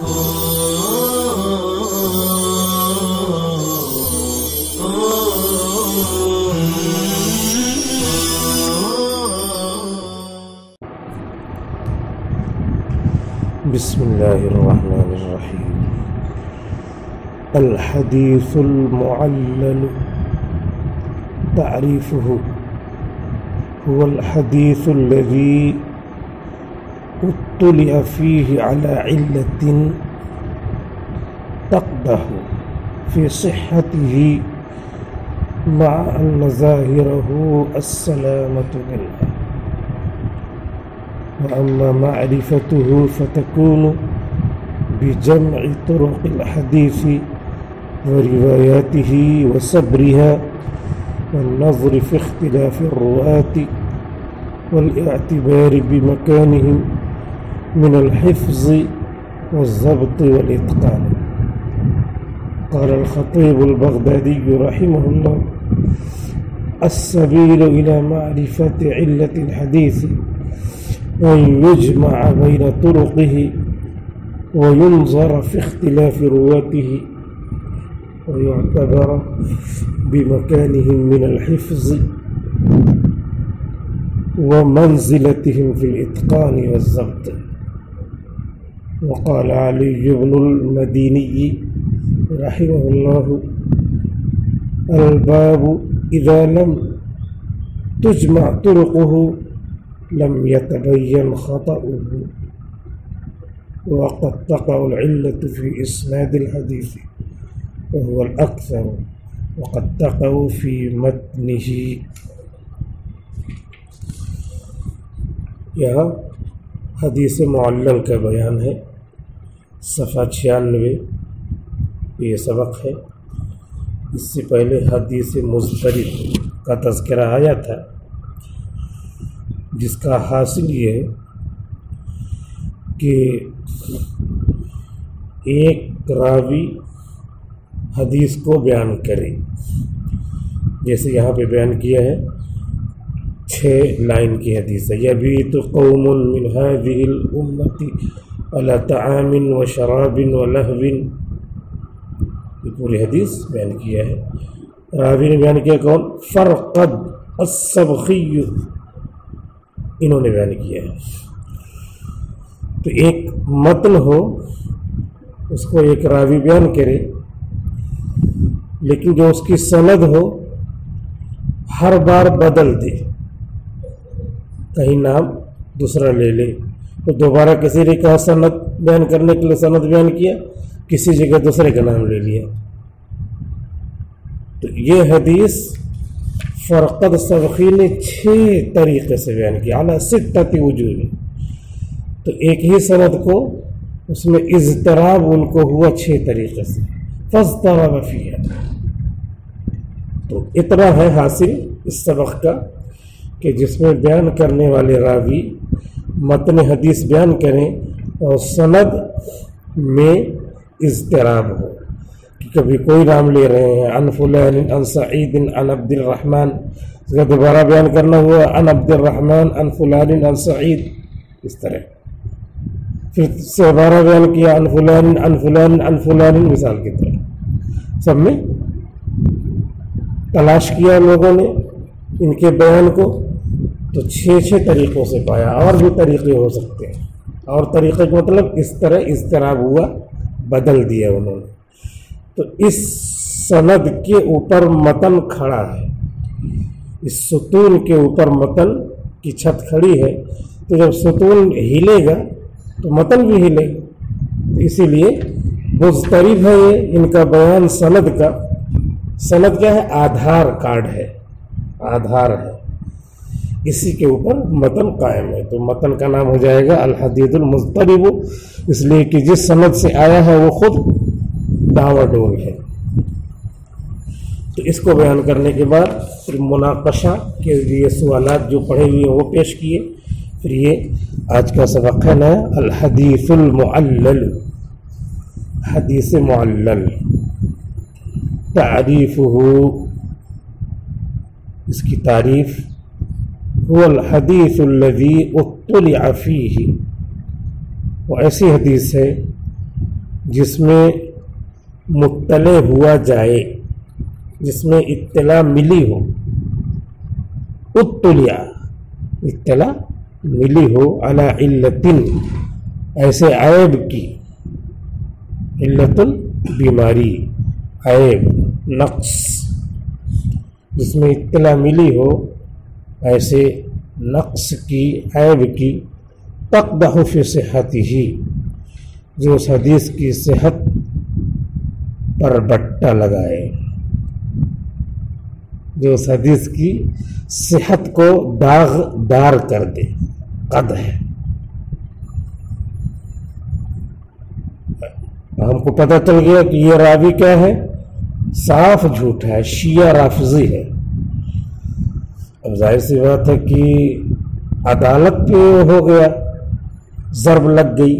بسم الله الرحمن الرحيم. الحديث المعلل تعريفه هو الحديث الذي اطلع فيه على علة تقدح في صحته مع أن ظاهره السلامة منها، وأما معرفته فتكون بجمع طرق الحديث ورواياته وصبرها والنظر في اختلاف الرواة والاعتبار بمكانهم من الحفظ والضبط والإتقان. قال الخطيب البغدادي رحمه الله: السبيل إلى معرفة علة الحديث أن يجمع بين طرقه وينظر في اختلاف رواته ويعتبر بمكانهم من الحفظ ومنزلتهم في الإتقان والضبط. وقال علي بن المديني رحمه الله: الباب إذا لم تجمع طرقه لم يتبين خطأه، وقد تقع العلة في إسناد الحديث وهو الأكثر، وقد تقع في متنه. یہاں حدیث معلل کا بیان ہے، صفحہ 96 یہ سبق ہے۔ اس سے پہلے حدیث مضطرب کا تذکرہ آیا تھا، جس کا حاصل یہ ہے کہ ایک راوی حدیث کو بیان کرے، جیسے یہاں پہ بیان کیا ہے 6 لائن کی حدیث ہے: یبیت قوم من هذه الامة على طعام وشراب ولهو، یہ پوری حدیث بیان کیا ہے۔ راوی نے بیان کیا کون؟ فرقد السبخی، انہوں نے بیان کیا ہے۔ تو ایک متن ہو، اس کو ایک راوی بیان کرے، لیکن جو اس کی سند ہو ہر بار بدل دے، کہیں نام دوسرا لے لے، تو دوبارہ کسی نے کہا سند بیان کرنے کے لیے سند بیان کیا، کسی جگہ دوسرے کا نام لے لیا۔ تو یہ حدیث فرقد سبخی نے 6 طریقے سے بیان کیا، علی 6 وجوہ۔ تو ایک ہی سند کو اس میں اضطراب ان کو ہوا 6 طریقے سے، فاضطرب فیہا۔ تو اتنا ہے حاصل اس سبق کا کہ جس میں بیان کرنے والے راوی متن حدیث بیان کریں اور سند میں اضطراب ہو، کہ کبھی کوئی نام لے رہے ہیں عن فلان عن سعید عن عبد الرحمن، اس کا دوبارہ بیان کرنا ہوا عن عبد الرحمن عن فلان عن سعید، اس طرح پھر سے دوبارہ بیان کیا عن فلان عن فلان عن فلان، مثال کی طرح سب میں تلاش کیا لوگوں نے ان کے بیان کو، تو 6 طریقوں سے پایا۔ اور بھی طریقے ہو سکتے ہیں، اور طریقے کا مطلب اس طرح اضطراب ہوا، بدل دیا انہوں نے۔ تو اس سند کے اوپر متن کھڑا ہے، اس ستون کے اوپر متن کی چھت کھڑی ہے، تو جب ستون ہلے گا تو متن بھی ہلے گا، اسی لیے مضطرب ہے یہ ان کا بیان سند کا۔ سند کیا ہے؟ آدھار کارڈ ہے، آدھار ہے، اسی کے اوپر متن قائم ہے، تو متن کا نام ہو جائے گا الحدیث المضطرب، اس لیے کہ جس سند سے آیا ہے وہ خود ڈاوا ڈول ہے۔ تو اس کو بیان کرنے کے بعد پھر مناقشہ کے لیے سوالات جو پڑھے ہوئے ہیں وہ پیش کیے، پھر یہ آج کا سبق ہے نا الحدیث المعلل، حدیث معلل۔ تعریفہ، اس کی تعریف، هو الحدیث الذی اطلع فیہ، وہ ایسی حدیث ہے جس میں مطلع ہوا جائے، جس میں اطلاع ملی ہو، اطلع اطلاع ملی ہو، علی علت ایسے عیب کی، علت بیماری، عیب، نقص، جس میں اطلاع ملی ہو ایسے نقص کی، عیب کی، تقدح فی صحتہ، جو اس حدیث کی صحت پر بٹا لگائے، جو اس حدیث کی صحت کو داغدار کر دے، قدح۔ ہم کو پتہ چل گیا کہ یہ راوی کیا ہے، صاف جھوٹ ہے، شیعہ رافضی ہے۔ اب ظاہر سی بات ہے کہ عدالت پہ ہو گیا، ضرب لگ گئی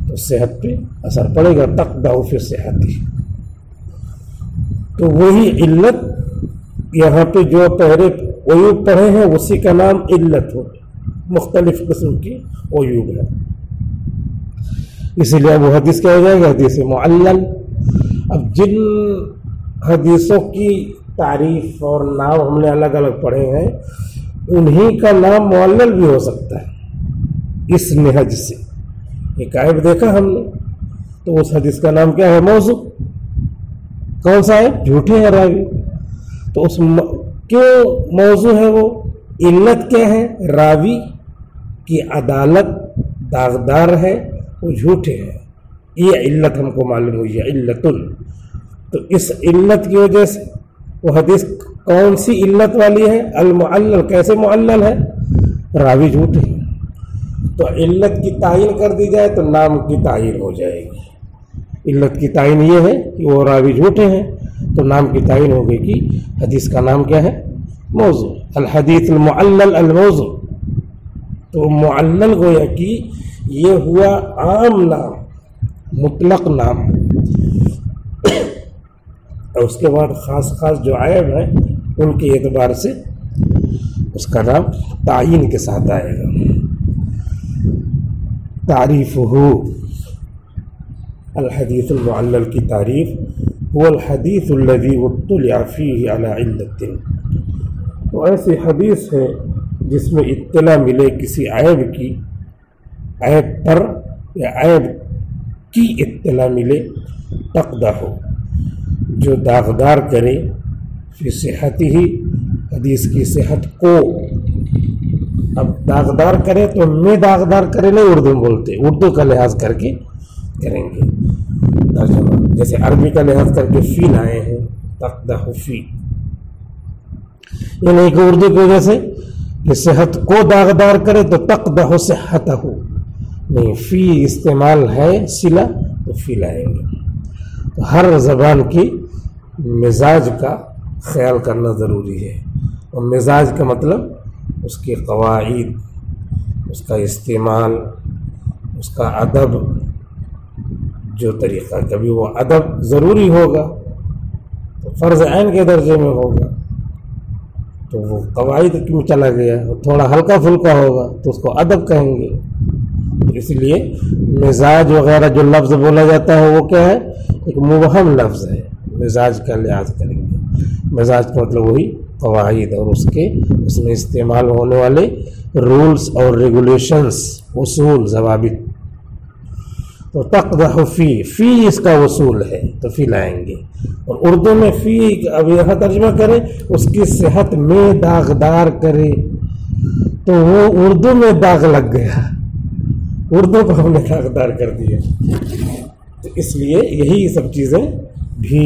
تو صحت پہ اثر پڑے گا، تقدح فی صحتی۔ تو وہی علت یہاں پہ جو پہلے عیوب پڑھے ہیں اسی کا نام علت ہو، مختلف قسم کی عیوب ہے، اسی لیے وہ حدیث کیا ہو جائے گا، حدیث معلل۔ اب جن حدیثوں کی تعریف اور نام ہم نے الگ الگ پڑھے ہیں، انہی کا نام معلل بھی ہو سکتا ہے اس نہج سے۔ ایک عیب دیکھا ہم نے تو اس حدیث کا نام کیا ہے، موضوع۔ کون سا ہے، جھوٹے ہیں راوی، تو اس کیوں موضوع ہے وہ، علت کیا ہے، راوی کی عدالت داغدار ہے، وہ جھوٹے ہیں، یہ علت ہم کو معلوم ہوئی ہے، علت۔ تو اس علت کی وجہ سے وہ حدیث کون سی علت والی ہے، المعلل۔ کیسے معلل ہے، راوی جھوٹے ہیں، تو علت کی تعین کر دی جائے تو نام کی تعین ہو جائے گی۔ علت کی تعین یہ ہے کہ وہ راوی جھوٹے ہیں، تو نام کی تعین ہو گئی کہ حدیث کا نام کیا ہے، موضوع، الحدیث المعلل الموضوع۔ تو معلل گویا کہ یہ ہوا عام نام، مطلق نام، اور اس کے بعد خاص خاص جو عیب ہیں ان کے اعتبار سے اس کا نام تعین کے ساتھ آئے گا۔ تعریف ہو الحدیث المعلل کی تعریف، هو الحدیث الذی اطلع فیہ علی علت، تو ایسی حدیث ہے جس میں اطلاع ملے کسی عیب کی، عیب پر یا عیب کی اطلاع ملے، تقدح ہو، جو داغدار کرے، فی صحت ہی، حدیث کی صحت کو۔ اب داغدار کرے تو میں داغدار کرے نہیں اردو میں بولتے، اردو کا لحاظ کر کے کریں گے ترجمہ، جیسے عربی کا لحاظ کر کے فی لائے ہیں، تقدح فی، یہ نہیں کہ اردو کی وجہ سے کہ صحت کو داغدار کرے تو تقدح صحتہ، نہیں، فی استعمال ہے صلہ تو فی لائیں گے۔ تو ہر زبان کی مزاج کا خیال کرنا ضروری ہے، اور مزاج کا مطلب اس کی قواعد، اس کا استعمال، اس کا ادب، جو طریقہ، کبھی وہ ادب ضروری ہوگا تو فرض عین کے درجے میں ہوگا تو وہ قواعد کیوں چلا گیا، تھوڑا ہلکا پھلکا ہوگا تو اس کو ادب کہیں گے۔ اس لیے مزاج وغیرہ جو لفظ بولا جاتا ہے وہ کیا ہے، ایک مبہم لفظ ہے، مزاج کا لحاظ کریں گے۔ مزاج کا مطلب وہی قواعد اور اس میں استعمال ہونے والے رولز اور ریگولیشنز، اصول، ضوابط۔ تو تقدح فی اس کا وصول ہے تو فی لائیں گے، اور اردو میں فی، اب یہاں ترجمہ کریں، اس کی صحت میں داغدار کرے، تو وہ اردو میں داغ لگ گیا، اردو کو ہم نے داغدار کر دیا۔ تو اس لیے یہی سب چیزیں بھی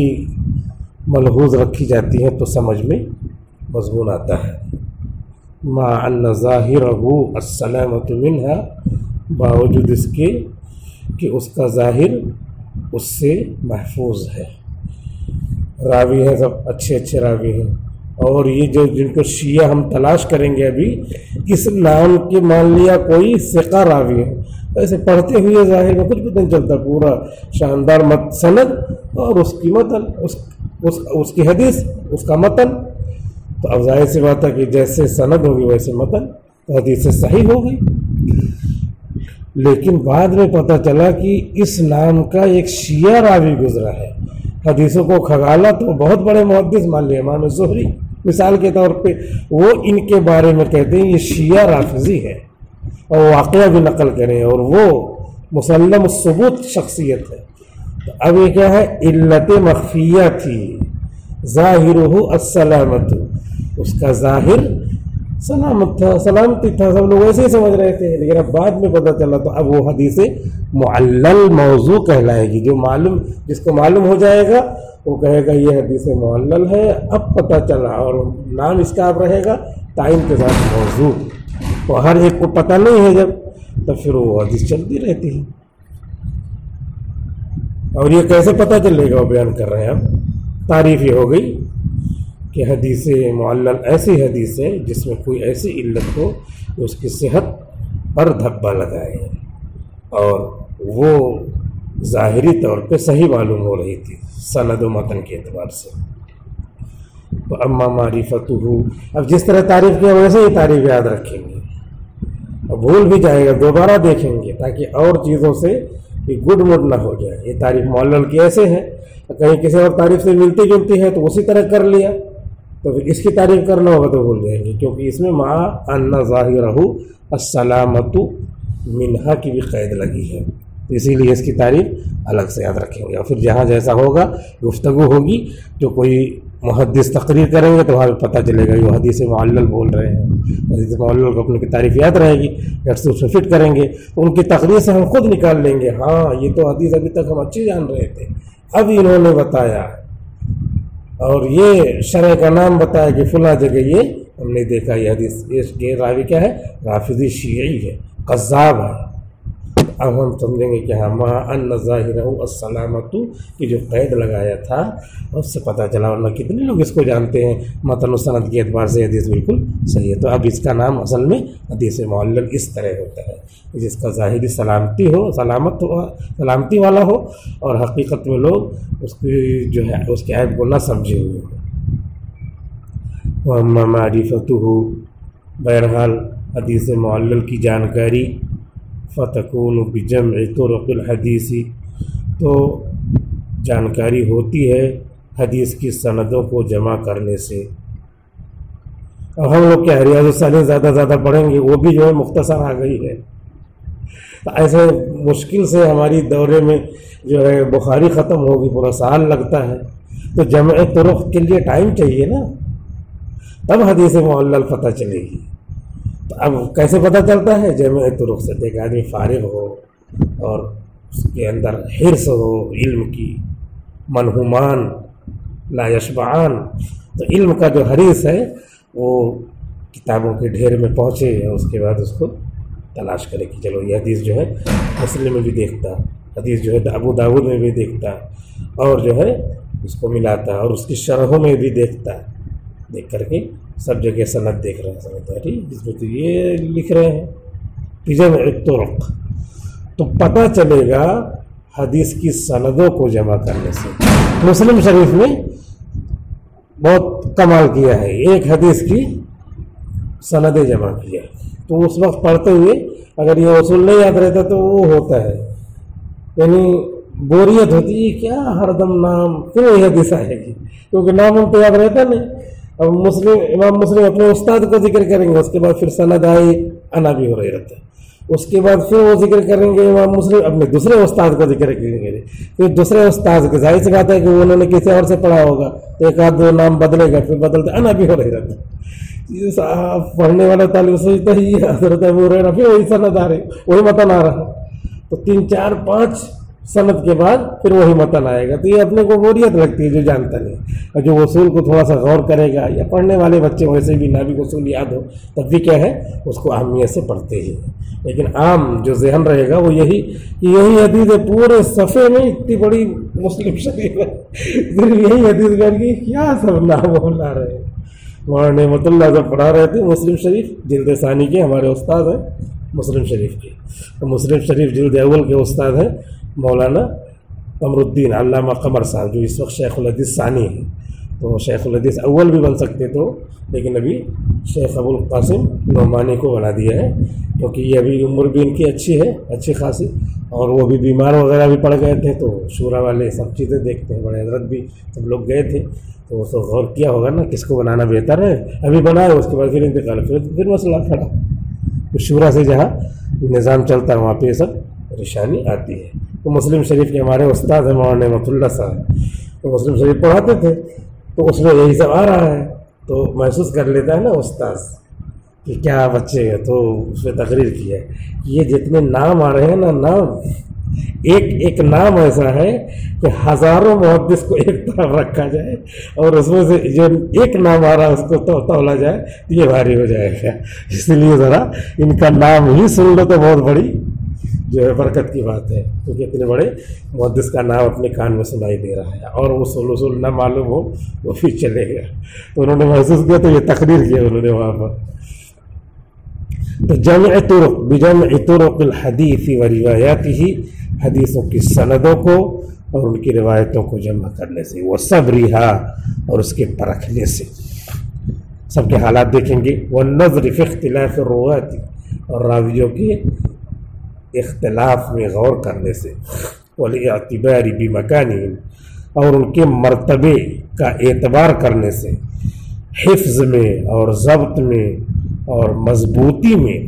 ملحوظ رکھی جاتی ہیں تو سمجھ میں مضمون آتا ہے۔ مع ان ظاہرہ السلامۃ منہا، باوجود اس کے کہ اس کا ظاہر اس سے محفوظ ہے، راوی ہیں سب اچھے راوی ہیں، اور یہ جو جن کو شیعہ ہم تلاش کریں گے ابھی، اس نام کے مان لیا کوئی ثقہ راوی ہے، ایسے پڑھتے ہوئے ظاہر میں کچھ پتہ نہیں چلتا، پورا شاندار سند اور اس کی متن، اس کی حدیث، اس کا متن، تو اب ظاہر سی بات ہے کہ جیسے سند ہوگی ویسے متن، تو حدیث صحیح ہوگی۔ لیکن بعد میں پتہ چلا کہ اس نام کا ایک شیعہ راوی گزرا ہے، حدیثوں کو کھگالا تو بہت بڑے محدث مان لیے امام زہری مثال کے طور پہ، وہ ان کے بارے میں کہتے ہیں یہ شیعہ رافضی ہے، اور واقعہ بھی نقل کریں، اور وہ مسلم الثبوت شخصیت ہے۔ تو اب یہ کیا ہے؟ علت مخفیہ تھی، ظاہرہ السلامت، اس کا ظاہر سلامت تھا، سلامتی تھا، سب لوگ ایسے ہی سمجھ رہے تھے، لیکن اب بعد میں پتہ چلا تو اب وہ حدیث معلل موضوع کہلائے گی۔ جو معلوم، جس کو معلوم ہو جائے گا وہ کہے گا یہ حدیث معلل ہے، اب پتہ چلا، اور نام اس کا اب رہے گا تعین کے ساتھ موضوع، تو ہر ایک کو پتہ نہیں ہے جب، تو پھر وہ حدیث چلتی رہتی ہے۔ اور یہ کیسے پتہ چلے گا وہ بیان کر رہے ہیں اب۔ تعریف یہ ہو گئی کہ حدیث معلل ایسی حدیث ہے جس میں کوئی ایسی علت ہو کہ اس کی صحت پر دھبا لگائے، اور وہ ظاہری طور پہ صحیح معلوم ہو رہی تھی سند و متن کے اعتبار سے۔ تو اما معرفتہ، اب جس طرح تعریف کیا ویسے ہی تعریف یاد رکھیں گے، اب بھول بھی جائے گا دوبارہ دیکھیں گے تاکہ اور چیزوں سے گڈ مڈ نہ ہو جائے۔ یہ تعریف معلل کی ایسے ہے، کہیں کسی اور تعریف سے ملتی جلتی ہے تو اسی طرح کر لیا، تو پھر اس کی تعریف کرنا ہوگا تو بھول جائیں گے، کیونکہ اس میں مع ان ظاہرہ السلامت منہا کی بھی قید لگی ہے، اسی لیے اس کی تعریف الگ سے یاد رکھیں گے۔ اور پھر جہاں جیسا ہوگا گفتگو ہوگی، جو کوئی محدث تقریر کریں گے تو وہاں پہ پتہ چلے گا یہ حدیث معلل بول رہے ہیں، حدیث معلل کو اپنے کی تعریف یاد رہے گی، جب سے اس میں فٹ کریں گے ان کی تقریر سے ہم خود نکال لیں گے، ہاں یہ تو حدیث ابھی تک ہم اچھی جان رہے تھے، اب انہوں نے بتایا اور یہ شرح کا نام بتایا کہ فلاں جگہ یہ ہم نے دیکھا، یہ حدیث، یہ راوی کیا ہے؟ رافضی شیعی ہے، قذاب ہے۔ اب ہم سمجھیں گے کہ ہاں مع ان ظاہرہ السلامت کی جو قید لگایا تھا اس سے پتہ چلا، ورنہ کتنے لوگ اس کو جانتے ہیں متن و سند کے اعتبار سے حدیث بالکل صحیح ہے۔ تو اب اس کا نام اصل میں حدیث معلل اس طرح ہوتا ہے جس کا ظاہری سلامتی ہو، سلامتی والا ہو، اور حقیقت میں لوگ اس کی جو ہے اس کے عیب کو نہ سمجھے ہوئے ہو۔ وَأَمَّا مَعْرِفَتُهُ، بہرحال حدیث معلل کی جانکاری، فَتَكُونُ بِجَمْعِ طُرُقِ الْحَدِيثِ، تو جانکاری ہوتی ہے حدیث کی سندوں کو جمع کرنے سے۔ اور ہم لوگ کیا ریاض الصالحین زیادہ پڑھیں گے، وہ بھی جو ہے مختصر آ گئی ہے، ایسے مشکل سے ہماری دورے میں جو ہے بخاری ختم ہوگی، پورا سال لگتا ہے، تو جمع طرق کے لیے ٹائم چاہیے نا، تب حدیث معلل پتہ چلے گی۔ تو اب کیسے پتہ چلتا ہے؟ جمع طرق سے، ایک آدمی فارغ ہو اور اس کے اندر حرص ہو علم کی، منہومان لا یشبعان، تو علم کا جو حریص ہے وہ کتابوں کے ڈھیر میں پہنچے، اور اس کے بعد اس کو تلاش کرے کہ چلو یہ حدیث جو ہے مسلم میں بھی دیکھتا، حدیث جو ہے ابو داود میں بھی دیکھتا، اور جو ہے اس کو ملاتا، اور اس کی شرحوں میں بھی دیکھتا، دیکھ کر کے سب جگہ سند دیکھ رہے ہیں، سمجھتا ہے جس میں تو یہ لکھ رہے ہیں جمع طرق، تو پتہ چلے گا حدیث کی سندوں کو جمع کرنے سے۔ مسلم شریف میں بہت کمال کیا ہے، ایک حدیث کی سندیں جمع کیا، تو اس وقت پڑھتے ہوئے اگر یہ اصول نہیں یاد رہتا تو وہ ہوتا ہے، یعنی بوریت ہوتی ہے، کیا ہر دم نام، پھر وہی حدیث آئے گی، کیونکہ نام ہم تو یاد رہتا نہیں۔ اب امام مسلم اپنے استاد کو ذکر کریں گے، اس کے بعد پھر سند آئی عن ابی ہریرہ، اس کے بعد پھر وہ ذکر کریں گے امام مسلم اپنے دوسرے استاد کو ذکر کریں گے، پھر دوسرے استاد کے، ظاہر سی بات ہے کہ انہوں نے کسی اور سے پڑھا ہوگا، ایک آدھ دو نام بدلے گا، پھر بدلتے عن ابی ہریرہ، پڑھنے والا طالب سوچتا ہے یہ حضرت ابو ہریرہ، پھر وہی سند آ رہے، وہی متن آ رہا، تو 3 4 5 سند کے بعد پھر وہی متن آئے گا، تو یہ اپنے کو بوریت لگتی ہے جو جانتا نہیں، اور جو اصول کو تھوڑا سا غور کرے گا، یا پڑھنے والے بچے ویسے بھی نابی اصول یاد ہو تب بھی کیا ہے اس کو اہمیت سے پڑھتے ہی، لیکن عام جو ذہن رہے گا وہ یہی کہ یہی حدیث ہے، پورے صفحے میں اتنی بڑی مسلم شریف ہے، صرف یہی حدیث کر کے کیا سب نام بولا رہے ہیں۔ مولانا نعمت اللہ جب پڑھا رہے تھے مسلم شریف جلد ثانی کے، ہمارے استاد ہیں مسلم شریف کے، تو مسلم شریف جلد اول کے استاد ہیں مولانا قمر الدین علامہ قمر صاحب، جو اس وقت شیخ الحدیث ثانی ہیں، تو شیخ الحدیث اول بھی بن سکتے تو، لیکن ابھی شیخ ابو القاسم نعمانی کو بنا دیا ہے، کیونکہ یہ ابھی عمر بھی ان کی اچھی ہے، اچھی خاصی، اور وہ بھی بیمار وغیرہ بھی پڑ گئے تھے، تو شورا والے سب چیزیں دیکھتے ہیں، بڑے حضرت بھی سب لوگ گئے تھے، تو وہ تو غور کیا ہوگا نا کس کو بنانا بہتر ہے، ابھی بنایا اس کے بعد پھر انتقال، پھر مسئلہ کھڑا، شورا سے جہاں نظام چلتا ہے وہاں پہ یہ سب پریشانی آتی ہے۔ تو مسلم شریف کے ہمارے استاد ہیں مولانا نعمت اللہ صاحب، تو مسلم شریف پڑھاتے تھے، تو اس میں یہی سب آ رہا ہے، تو محسوس کر لیتا ہے نا استاد کہ کیا بچے ہیں، تو اس میں تقریر کی ہے کہ یہ جتنے نام آ رہے ہیں نا، نام ایک نام ایسا ہے کہ ہزاروں محدث کو ایک طرف رکھا جائے اور اس میں سے جو ایک نام آ رہا ہے اس کو تولا جائے تو یہ بھاری ہو جائے گا، اس لیے ذرا ان کا نام ہی سن لو تو بہت بڑی جو ہے برکت کی بات ہے، کیونکہ اتنے بڑے محدث کا نام اپنے کان میں سنائی دے رہا ہے، اور وہ اصول نہ معلوم ہو وہ بھی چلے گا، تو انہوں نے محسوس کیا تو یہ تقریر کیا انہوں نے وہاں پر۔ تو جمع طرق بجمع طرق الحدیث و روایاتہ، حدیثوں کی سندوں کو اور ان کی روایتوں کو جمع کرنے سے، وہ صبرھا اور اس کے پرکھنے سے، سب کے حالات دیکھیں گے، والنظر فی اختلاف الرواة اور راویوں کے اختلاف میں غور کرنے سے، والاعتبار بمکانہم اور ان کے مرتبے کا اعتبار کرنے سے، حفظ میں اور ضبط میں اور مضبوطی میں،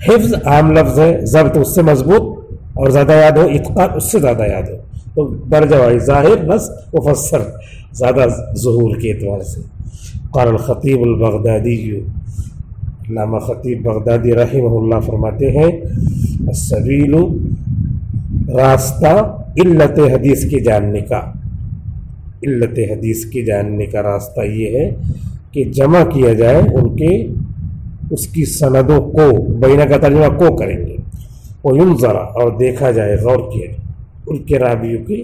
حفظ عام لفظ ہے، ضبط اس سے مضبوط اور زیادہ یاد ہو، اتقان اس سے زیادہ یاد ہو، تو درجہ وائی ظاہر نص مفسر زیادہ ظہور کے اعتبار سے۔ قال الخطیب البغدادی، علامہ خطیب بغدادی رحمہ اللہ فرماتے ہیں، السبیل راستہ علت حدیث کے جاننے کا، علت حدیث کے جاننے کا راستہ یہ ہے کہ جمع کیا جائے ان کے اس کی سندوں کو، بینہ کا ترجمہ کو کریں گے، وینظر اور دیکھا جائے، غور کیا جائے ان کے راویوں کے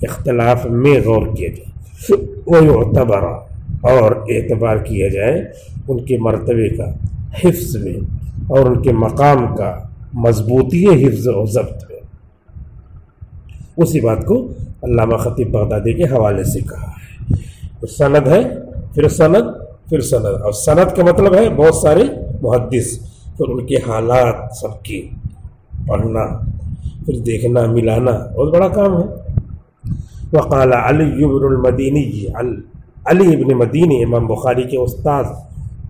اختلاف میں غور کیا جائے، ویعتبر اور اعتبار کیا جائے ان کے مرتبے کا، حفظ میں اور ان کے مقام کا، مضبوطی حفظ و ضبط میں۔ اسی بات کو علامہ خطیب بغدادی کے حوالے سے کہا ہے، تو سند ہے، پھر سند، پھر سند، اور سند کا مطلب ہے بہت سارے محدث، پھر ان کے حالات سب کی پڑھنا، پھر دیکھنا، ملانا، بہت بڑا کام ہے۔ وقال علی بن المدینی، علی ابن مدینی امام بخاری کے استاد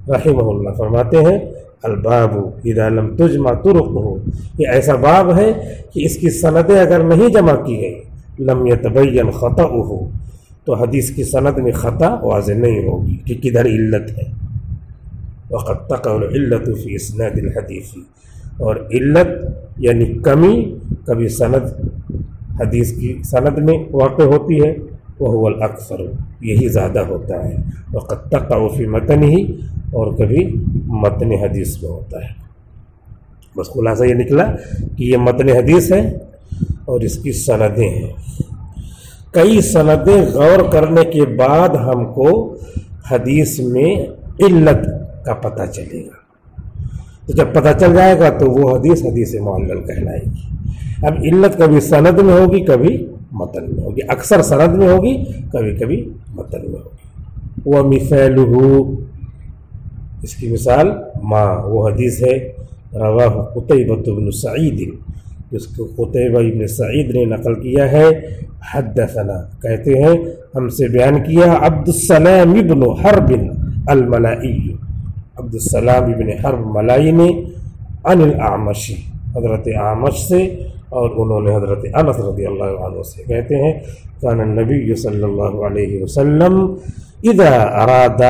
رحمہ اللہ فرماتے ہیں، الباب اذا لم تجمع طرقہ، یہ ایسا باب ہے کہ اس کی سندیں اگر نہیں جمع کی گئی، لم یتبین خطأہ، تو حدیث کی سند میں خطا واضح نہیں ہوگی کہ کدھر علت ہے۔ وقد تقع العلت فی اسناد الحدیث، اور علت یعنی کمی کبھی سند، حدیث کی سند میں واقع ہوتی ہے، وہو الاکثر، یہی زیادہ ہوتا ہے، وقد تقع فی متنہ، اور کبھی متن حدیث میں ہوتا ہے۔ بس خلاصہ یہ نکلا کہ یہ متن حدیث ہے اور اس کی سندیں ہیں، کئی سندیں غور کرنے کے بعد ہم کو حدیث میں علت کا پتہ چلے گا، تو جب پتہ چل جائے گا تو وہ حدیث حدیث معلل کہلائے گی۔ اب علت کبھی سند میں ہوگی، کبھی متن میں ہوگی، اکثر سند میں ہوگی، کبھی کبھی متن میں ہوگی۔ وَمِثَالُهُ، اس کی مثال ما، وہ حدیث ہے رواہ قتیبۃ بن سعید، جس کو قتیبہ ابن سعید نے نقل کیا ہے، حدثنا، کہتے ہیں ہم سے بیان کیا عبد السلام ابن حرب الملائی، عبد السلام ابن حرب ملائی نے، عن الاعمش، حضرت اعمش سے، اور انہوں نے حضرت انس رضی اللہ عنہ سے، کہتے ہیں کان النبی صلی اللہ علیہ وسلم اذا اراد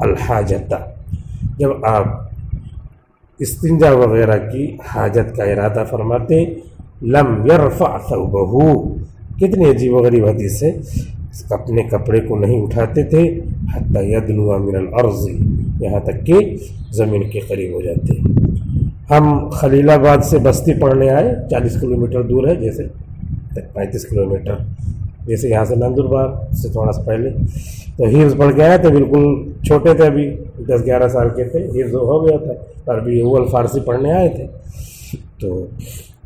الحاجت، جب آپ استنجا وغیرہ کی حاجت کا ارادہ فرماتے، لم یرفع ثوبہ، کتنی عجیب و غریب حدیث ہے، اپنے کپڑے کو نہیں اٹھاتے تھے، حتی یدنو من الارض، یہاں تک کہ زمین کے قریب ہو جاتے۔ ہم خلیل آباد سے بستی پڑھنے آئے، 40 کلومیٹر دور ہے، جیسے 35 کلومیٹر، جیسے یہاں سے نندربار سے تھوڑا سا پہلے، تو حفظ پڑھ کے آئے تھے، بالکل چھوٹے تھے، ابھی 10-11 سال کے تھے، حفظ ہو گیا تھا، عربی اول فارسی پڑھنے آئے تھے، تو